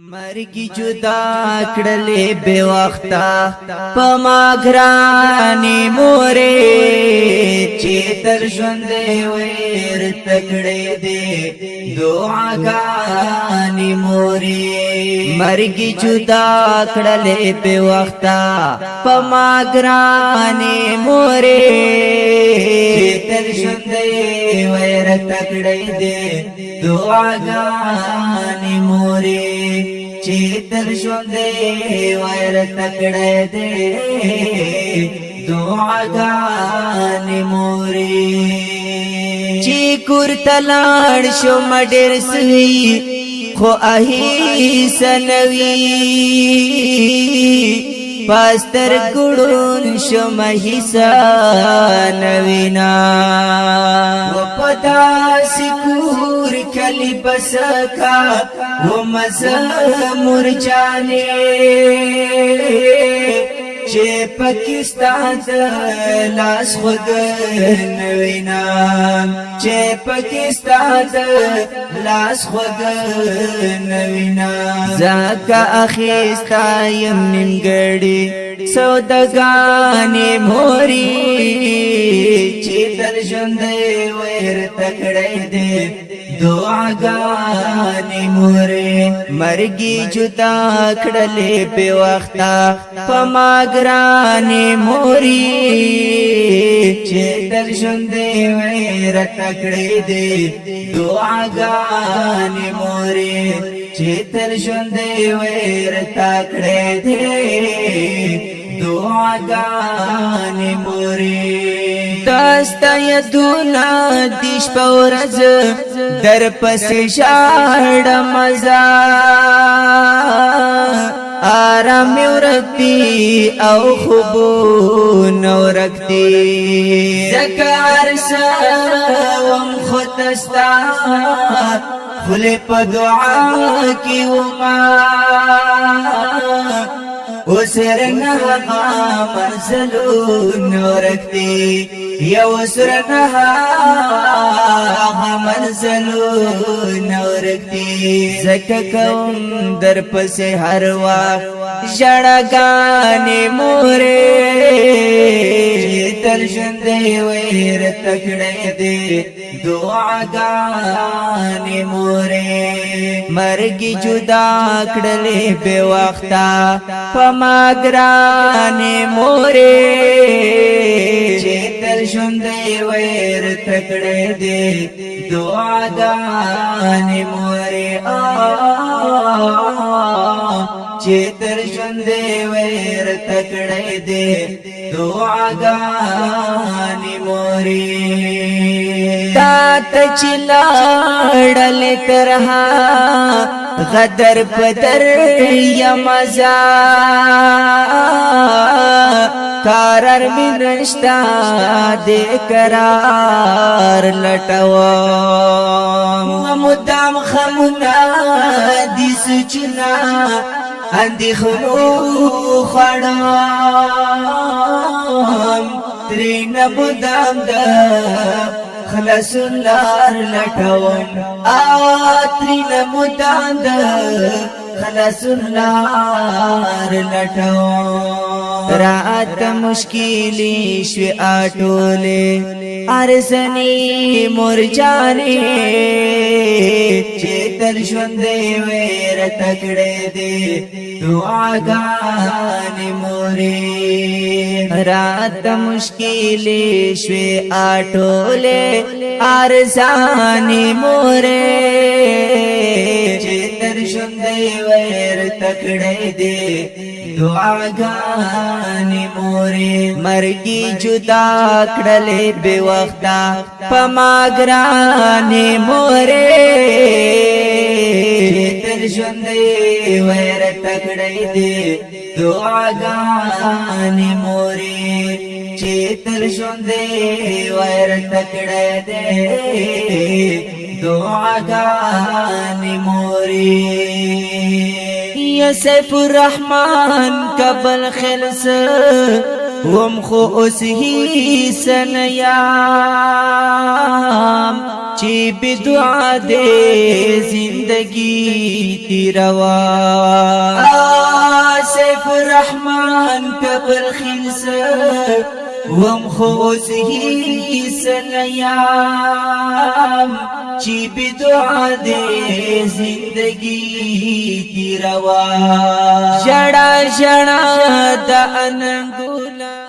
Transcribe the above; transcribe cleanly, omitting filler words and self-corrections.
مرګي جدا کړلې بے وخته پما ګراني مورې چې تر ژوندې وير تکړې دې دعاګانې مورې مرګي جدا کړلې بے وخته پما ګراني مورې چې تر ژوندې وير تکړې دې دعاګانې مورې چې تر ژوندې وير تکړې دې دعاګانې مورې چې کور تلاړ شو مډر سوي خو اهي سنوي پاستر ګړون شو مهيسا نوینا و پتا سکور کلی بسکا و مزمور جانے چې پاکستان لاس خود نوینا چې پاکستان لاس خود نوینا زکا اخیستا یم نیمګړی سوداګانې موري چې تر ژوندې وير تکړې دې دعاګانې مورې مرګي جدا کړلې بے وخته پما ګرانې موري چې تر ژوندې وير تکړې دې دعاګانې مورې چې تر ژوندې وير تکړې دې دعاګانې مورې داستا یدونا دیش پورز در پس شاړ مزا آرام ورکتی او خوبو نورکتی زکار سوام خودستا خلی پا دعا کی وما وسرنها منزلو نورکتی یا وسرنها منزلو نورکتی زکا کون در پس هر وقت جڑگانی مورے تر ژوندې وير تکړې دې دعاګانې مورې مرګي جدا کړلې بے وخته پما ګرانې مورې چې تر ژوندې وير تکړې دې دعاګانې مورې چې تر ژوندې وير تکړې دې دعاګانې مورې تا ته چلاړل ترها غدر پدر یا مزا قرار می نشتا دې قرار لټوا مدام خمنا دي سچنا اندي خلو خړم ترين مدام دا خلاص لار لټوم ترين مدام دا خلاص لار لټوم رات مشکلی شوی آټوله ارزنی مور جانې چې تر ژوندې وير تکړې دې دعاګانې مورې رات مشکلی شوی آټوله ارزانی مورې چې تر ژوندې وير تکړې دې دعاګانې مورې مرګي جدا کړلې بے وخته پما ګرانې مورې تر ژوندې وير تکړې دې دعاګانې مورې چې تر ژوندې وير تکړې دې دعاګانې مورې یا سیف الرحمن کبل خلص وم خو اوس هی سنیام چی بدعا دے زندگی تیروا سیف الرحمن پبر خلص وم خوزی سنیام چی بدعا دے زندگی تیروا جڑا جڑا دا انگولا